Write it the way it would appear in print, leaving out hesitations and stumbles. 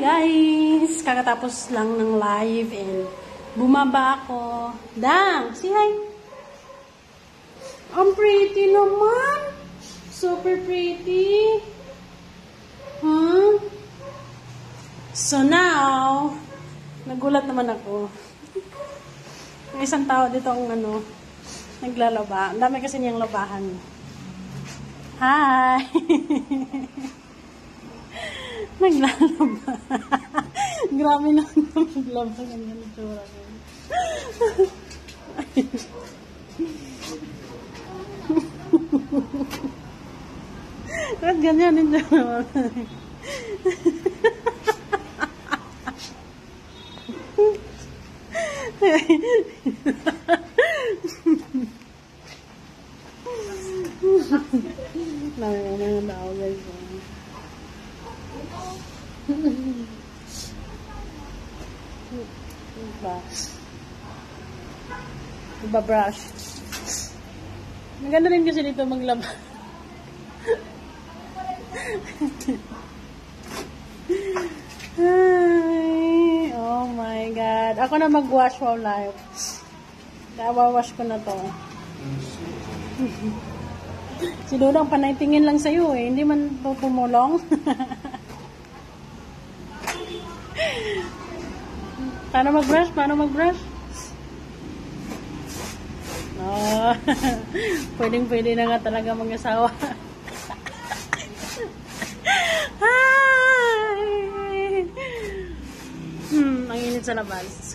guys! Kakatapos lang ng live and bumaba ako. Dang! Say hi! Ang pretty naman! Super pretty! Huh? So now, nagulat naman ako. May isang tao dito ang naglalaba. Ang dami kasi niyang labahan. Hi! Naglalaba. Grabe na naglaba. Ganyan ang tsura ko. At ganyan ang tsura ko. Nangyayon na ako guys. Iba-brush. Maganda rin kasi dito maglaba. Ay, oh my God. Ako na mag-wash while live. Kawawash ko na to. Si Dudang panaytingin lang sa'yo eh. Hindi man pumulong. Paano mag-brush? Paano mag-brush? Oh, pwedeng-pwede na nga talaga mag-asawa. Ang init sa labas.